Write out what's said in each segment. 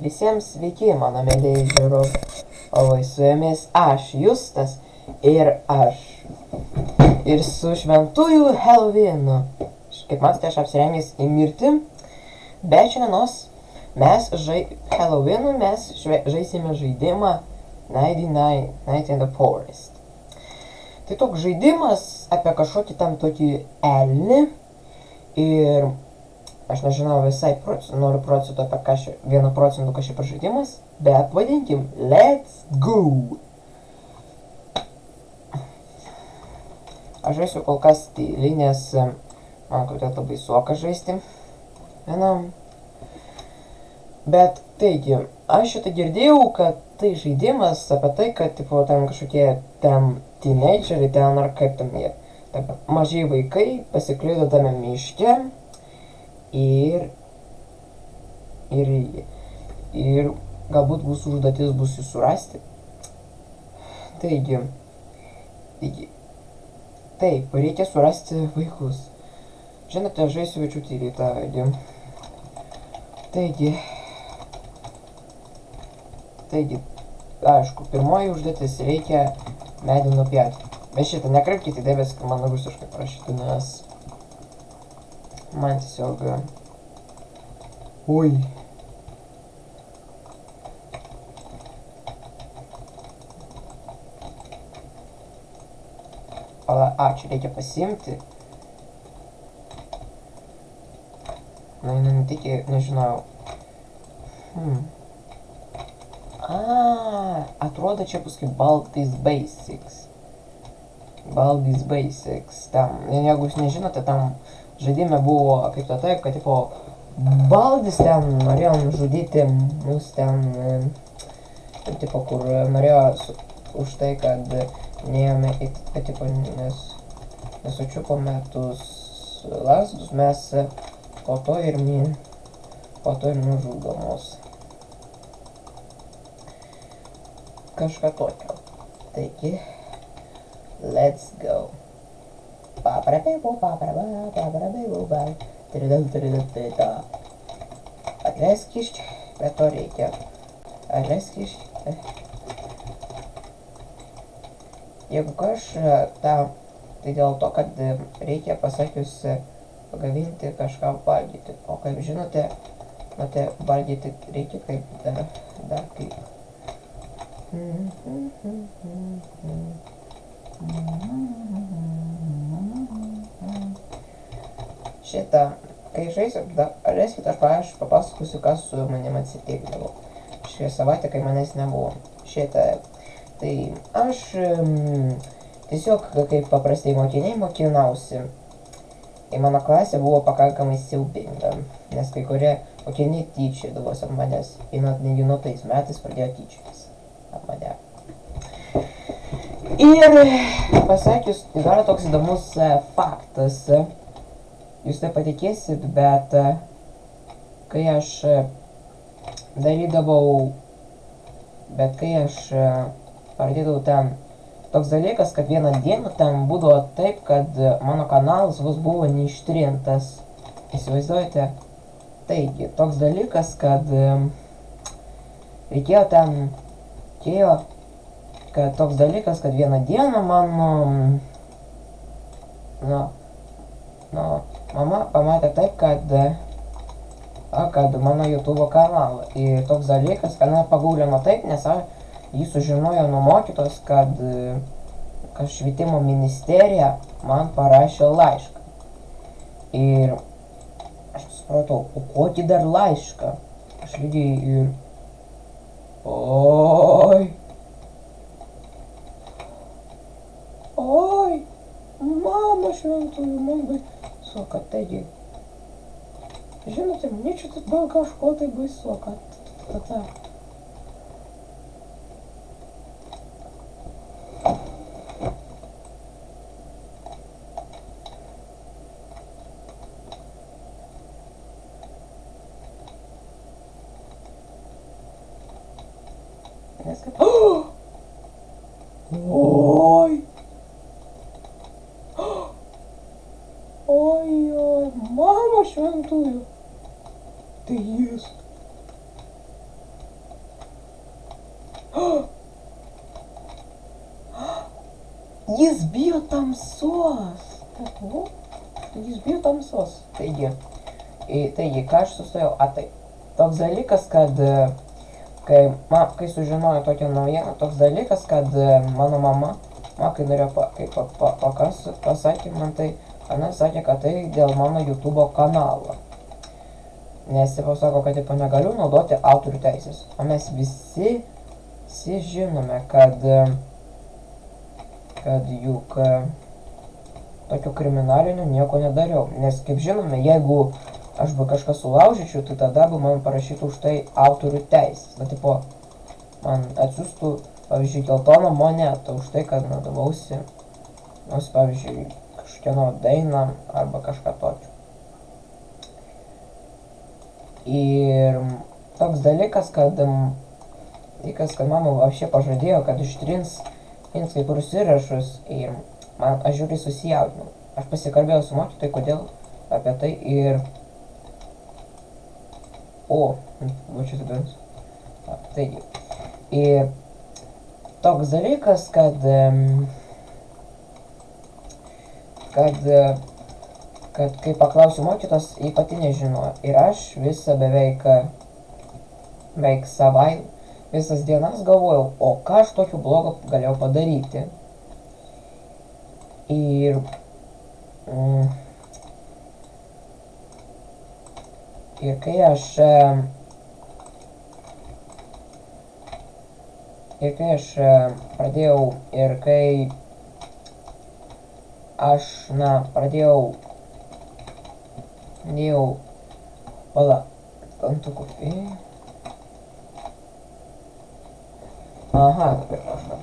Visiems sveiki, mano mėlyje žiūrovai, su jumis aš, Justas, ir su šventųjų Helovynu. Kaip matote, aš apsirengęs į mirtį, bet šiandienos mes Helovynų mes žaisime žaidimą Night in the Forest. Tai toks žaidimas apie kažkokį tam tokį elnį ir aš nežinau visai noriu procentų apie ką 1% kas čia pažaidimas, bet vadinkim, let's go! Aš žaisiu kol kas tyliai, nes man kodėl labai suoka žaisti vienam. Bet taigi, aš šitą girdėjau, kad tai žaidimas apie tai, kad tipo ten kažkokie ten teenageriai ten ar kaip ten jie, mažai vaikai pasiklydo tame miške. Ir galbūt mūsų užduotis bus jų surasti. Taigi, taip, reikia surasti vaikus. Žinote, aš žaisiu večių tyliai, taigi, aišku, pirmoji užduotis reikia medį nupjauti. Bet šitą nekreipkite dėmesį, kad man rusiškai parašytų, nes man tiesiog... Oi. Čia reikia pasiimti. Nežinau. Atrodo, čia bus kaip Baldi's Basics. Tam, jeigu jūs nežinote, tam žaidime buvo kaip to taip, kad tipo Baldis ten norėjo nužudyti mus ten, tipo, kur norėjo už tai, kad neėjome į, tipo, nesučiupome tus lazdus, mes po to ir nužudomos. Kažką tokio. Taigi, let's go. Atleisk, bet to reikia. Atleisk. Jeigu kažką, tai dėl to, kad reikia pasakius pagaminti kažką valgyti. O kaip žinote, valgyti reikia kaip dar kaip. Šitą, kai žaisiu, leiskit aš papasakosiu, kas su manim atsitikdavo. Šią savaitę, kai manęs nebuvo. Šitą, tai aš tiesiog kaip paprastai mokiniai mokinausi. Ir mano klasė buvo pakankamai siaubinga, nes kai kurie mokiniai tyčiodavosi ant manęs. Ir netgi nuo tais metais pradėjo tyčiotis ant mane. Ir pasakius, yra toks įdomus faktas. Jūs nepatikėsit, bet kai aš pradėdavau ten toks dalykas, kad vieną dieną ten būdavo taip, kad mano kanalas buvo neištrintas. Įsivaizduojate? Taigi, toks dalykas, kad kad vieną dieną mama pamatė taip, kad mano YouTube kanalą. Ir toks dalykas, kad pagūlino taip, nes jį sužinojo nuo mokytos, kad švietimo ministerija man parašė laišką. Ir aš supratau, o kokį dar laišką? Aš lygiai ir... Oi, mama šventųjų, man baisoka, taigi, žinote, мне что-то было kažko tai baisoka, Oi, mama šventųjų. Tai jis. Jis bijo tamsos. Jis bijo tamsos. Taigi, ką aš sustojau? Tai toks dalykas, kad kai sužinojo tokią naujieną, toks dalykas, kad mano mama, kai norėjo pasakė man tai, Ana sakė, kad tai dėl mano YouTube kanalo. Nes jis pasako, kad negaliu naudoti autorių teisės. O mes visi žinome, kad juk tokių kriminalinių nieko nedariau. Nes, kaip žinome, jeigu aš kažką sulaužyčiau, tai tada man parašytų už tai autorių teisės. Man atsiųstų, pavyzdžiui, geltoną monetą už tai, kad nadavausi, pavyzdžiui, kažkieno dainą arba kažką tokio. Ir toks dalykas, kad mama apšė pažadėjo, kad ištrins kai kurius įrašus ir aš žiūriu susijaudinau. Aš pasikalbėjau su mokytojai, kodėl apie tai ir... va čia įdomus. Taigi. Ir toks dalykas, kad kai paklausiu mokytos, ji pati nežinojo. Ir aš visą beveik visas dienas galvojau, o ką aš tokio blogo galėjau padaryti. Ir kai aš pradėjau ir kai aš pradėjau ant kofį.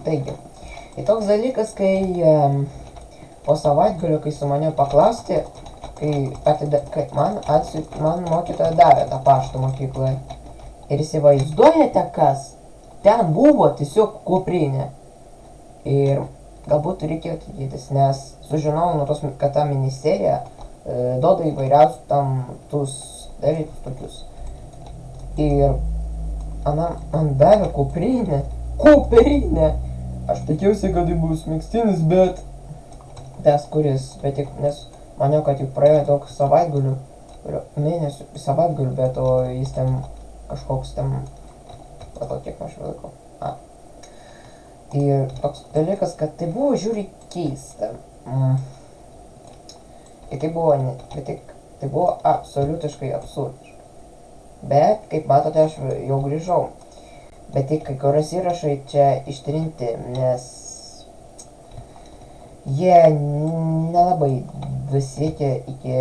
Taigi. Tai toks dalykas, kai po savaitgalio, kai su mane paklausti, kai man mokytoja davė tą paštą mokykloje. Ir įsivaizduojate, kas? Ten buvo tiesiog kuprinė. Ir galbūt reikėjo tikėtis, nes sužinojau nuo tos, kad ta ministerija duoda įvairiausių tam tus dalykus tokius. Ir man davė kuprinę. Aš tikėjausi, kad tai bus megztinis, bet nes maniau, kad jau praėjo daug savaitgalių, bet jis ten kažkoks ten, kiek aš laikau. Ir toks dalykas, kad tai buvo žiūri keista. Ir tai buvo absoliutiškai absurdiška. Bet, kaip matote, aš jau grįžau. Bet tik kai kurios įrašai čia ištrinti, nes jie nelabai dasiekė iki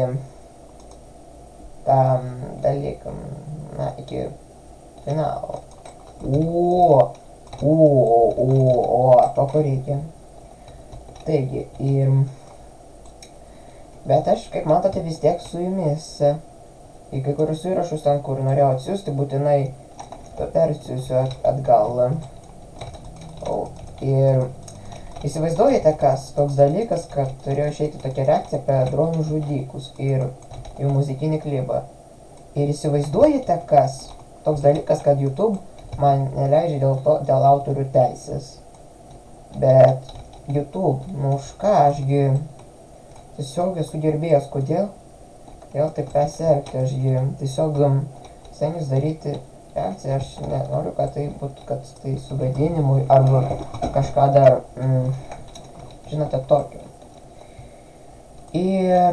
tam dalykam, iki finalo. To ko reikia. Taigi, bet aš, kaip matote, vis tiek su jumis. Į kai kurius įrašus ten, kur norėjau atsiųsti, būtinai persiųsiu atgal. Ir įsivaizduojate, kas toks dalykas, kad turėjo išeiti tokia reakcija apie dronų žudikus ir jų muzikinį klipą. Ir įsivaizduojate, kas toks dalykas, kad YouTube man neleidžia dėl autorių teisės. Bet YouTube, už ką ašgi tiesiog esu gerbėjęs, kodėl taip pasielgti, ašgi tiesiog stengiuosi daryti reakciją, aš nenoriu, kad tai būtų, kad tai sugadinimui arba kažką dar, žinote, tokio. Ir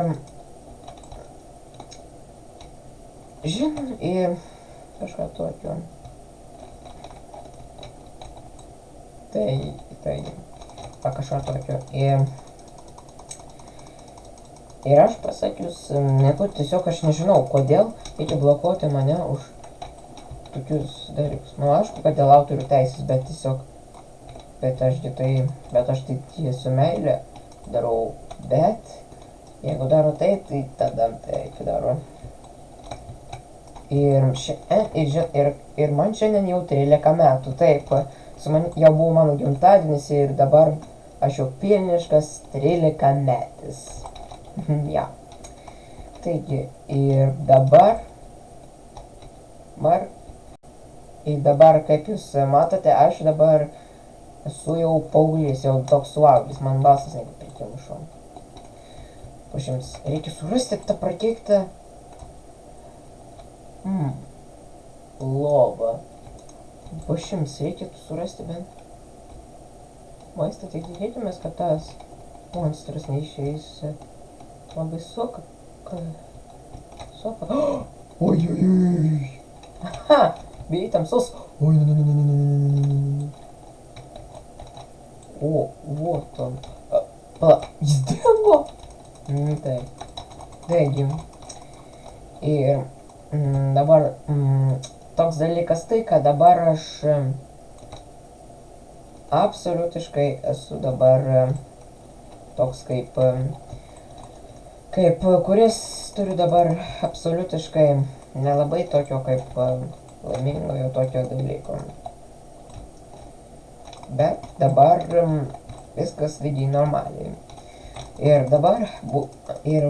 kažką tokio. Kažką tokio. Ir aš pasakius, tiesiog aš nežinau, kodėl reikia blokuoti mane už tokius dalykus. Aišku, kad dėl autorių teisės, bet tiesiog, bet aš tai su meilė darau, bet jeigu daro taip, tai tada taip daro. Ir man šiandien jau 13 metų, taip, jau buvo mano gimtadienis ir dabar aš jau pilniškas 13 metis. Ja. Taigi, ir dabar Ir dabar, kaip jūs matote, aš dabar esu jau paauglys, jau toks suaugęs, man balsas nebeprikimušo. Pažiūrėjams, reikia surasti tą prakeiktą... Lovą. Pažiūrėjams, reikėtų surasti bent maistą, tik tikėkimės, kad tas monstras neišeis labai soka. Soka. Oi, oi, oi. Aha, bijai tamsos. Oi, ne. O, вот он. Jis dingo. Taip. Taigi. Ir dabar toks dalykas tai, kad dabar aš absoliutiškai esu dabar toks kaip kuris turiu dabar absoliutiškai nelabai tokio kaip laimingojo tokio dalyko. Bet dabar viskas lygiai normaliai. Ir dabar ir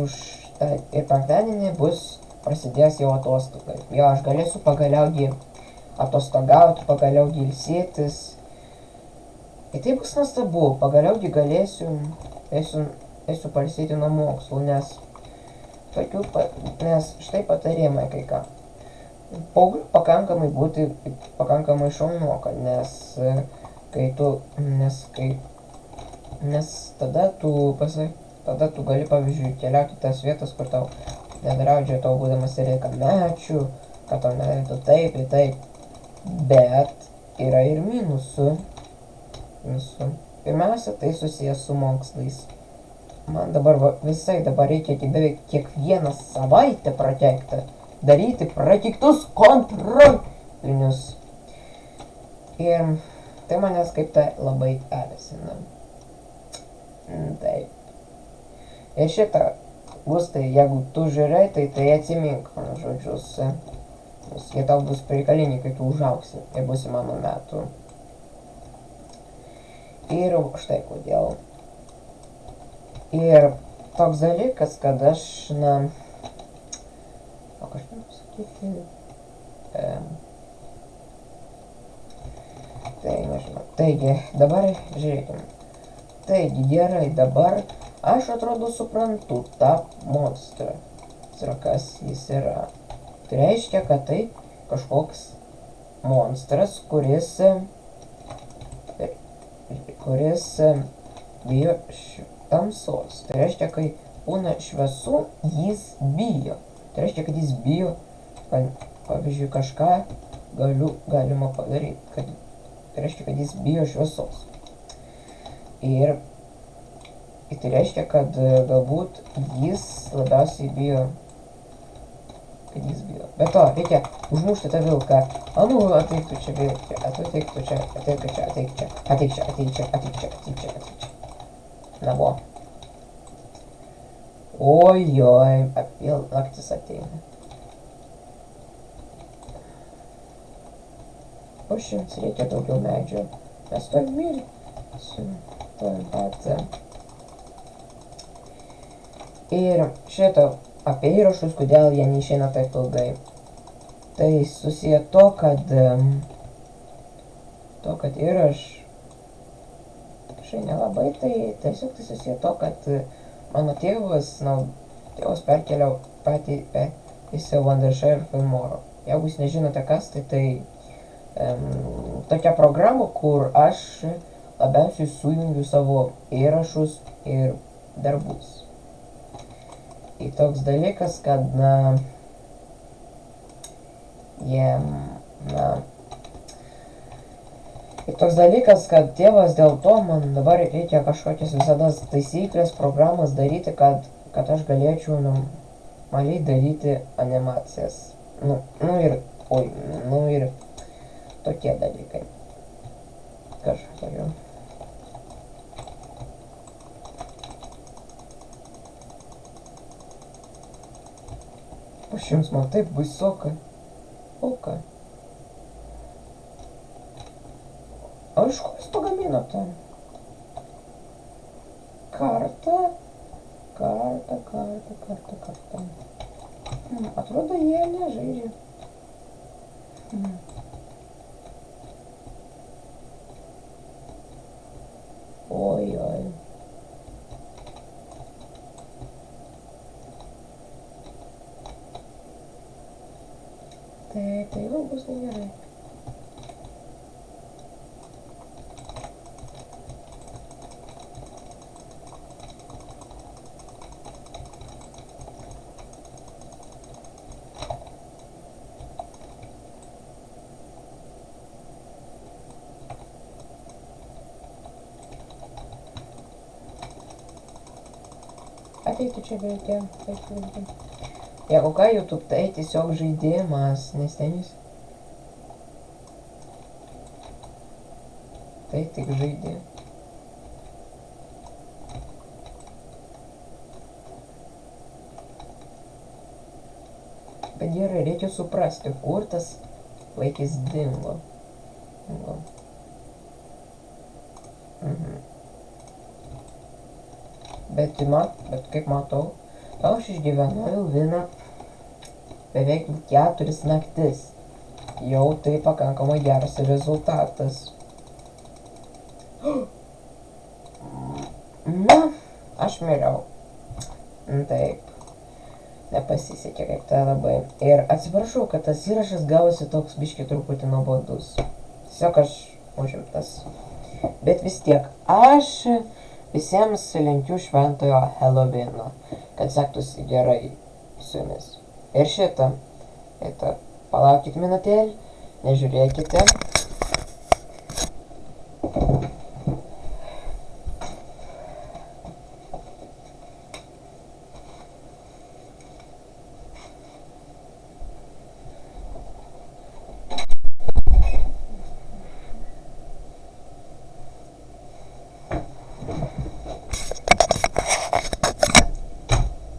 penktadienį bus prasidės jau atostogai. Jo, aš galėsiu pagaliau atostogauti, pagaliau ilsėtis. Ir tai bus nuostabu, pagaliau galėsiu pailsėti nuo mokslų, nes štai patarimai kai ką. Paaugliu pakankamai būti pakankamai šaunuoka, nes tada tu gali, pavyzdžiui, keliauti tas vietas, kur tau nedraudžia tau būdamas 13 mečių, kad tau nedarytų taip ir taip. Bet yra ir minusų. Pirmiausia, tai susijęs su mokslais. Man dabar visai reikia beveik kiekvieną savaitę daryti prakeiktus kontrolinius. Ir tai manęs kaip tai labai erzina. Taip. Ir šitą, Gustai, jeigu tu žiūrai, tai atsimink mano žodžius. Nes jie tau bus reikalingi, kai tu užaugsi ir būsi mano metų. Ir štai kodėl. Ir toks dalykas, kad aš, kažkaip pasakyti, tai nežinau. Taigi, dabar žiūrėkim. Taigi, gerai, dabar aš atrodo suprantu tą monstrą. Kas jis yra. Tai reiškia, kad tai kažkoks monstras, kuris bijo tamsos. Tai reiškia, kai būna šviesu, jis bijo. Tai reiškia, kad jis bijo, pavyzdžiui, kažką galima padaryti. Tai reiškia, kad jis bijo šviesos. Ir tai reiškia, kad galbūt jis labiausiai bijo, Be to, reikia užmušti tą vilką. Ateik tu čia, ateik čia. Na, buvo. Ojoj, vėl naktis ateina. O šiems reikia daugiau medžio. Mes to mirsim. Ir šito apie įrašus, kodėl jie neišeina taip ilgai. Tai susiję to, kad nelabai, tai tiesiog tai susiję to, kad mano tėvas perkeliau patį į savo Wondershare Filmoro. Jeigu jūs nežinote kas, tai tokia programa, kur aš labiausiai sujungiu savo įrašus ir darbus. Ir toks dalykas, kad, tėvas dėl to man dabar reikia kažkokias visada taisyklės, programas daryti, kad aš galėčiau normaliai daryti animacijas. Ir tokie dalykai. Kažkokiu. Jums man taip baisoka. Oka. O iš ko jūs pagaminote? Kartą. Atrodo, jie nežaidžia. bus negerai. Ateiti čia veikia, Jeigu ką, YouTube tai tiesiog žaidimas, nestenis. Tai tik žaidė. Bet gerai, reikia suprasti, kur tas vaikis dingo. Bet kaip matau, aš išgyvenau jau vieną beveik 4 naktis. Jau tai pakankamai geras rezultatas. Na, aš miriau. Taip. Nepasisekė kaip tai labai. Ir atsiprašau, kad tas įrašas gavosi toks biški truputį nuobodus. Tiesiog aš užimtas. Bet vis tiek, aš visiems linkiu šventojo Helovino, kad sektųsi gerai su jumis. Ir šitą, palaukit minutėlį, nežiūrėkite.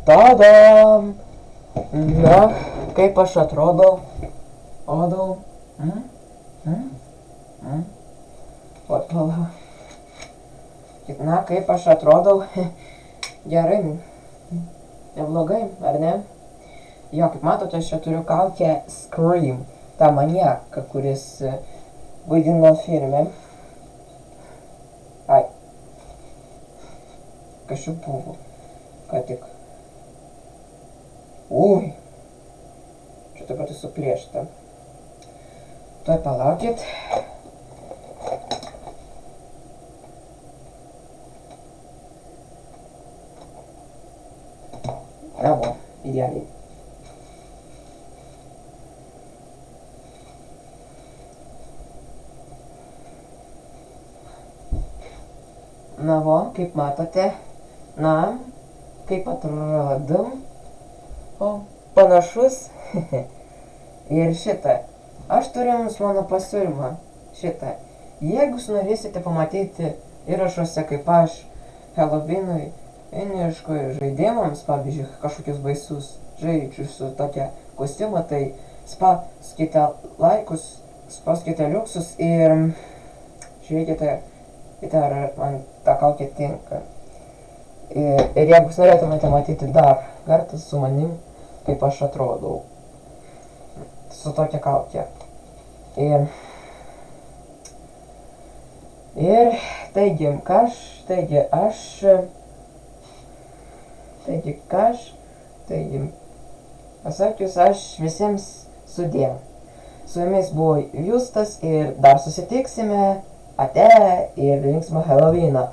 Tadam! Na, kaip aš atrodau? Odau? Pala. Na, kaip aš atrodau? Gerai. Neblogai, ar ne? Jo, kaip matote, aš čia turiu kaukę Scream. tą maniaką, kuris vaidino filme. Ai. Kas čia buvo? Ką tik. Ui. Čia taip pat suplėšta. Tuoj palaukit. Bravo, idealiai. Na va, kaip matote, na, kaip atrodom, o panašus. Ir šitą, aš turiu jums mano pasiūlymą, šitą. Jeigu jūs norėsite pamatyti įrašuose, kaip aš Halloweenui ieškoju žaidimams, pavyzdžiui, kažkokius baisus žaidžius su tokia kostiumą, tai spauskite laikus, spauskite liuksus ir žiūrėkite, ar man ta kaukė tinka. Ir jeigu jūs norėtumėte matyti dar kartą su manim, kaip aš atrodau su tokia kaukė. Ir taigi, pasakius, aš visiems sudie. Su jumis buvo Justas ir dar susitiksime. Ate ir linksmą Halloweeną.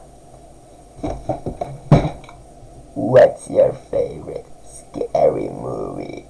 What's your favorite scary movie?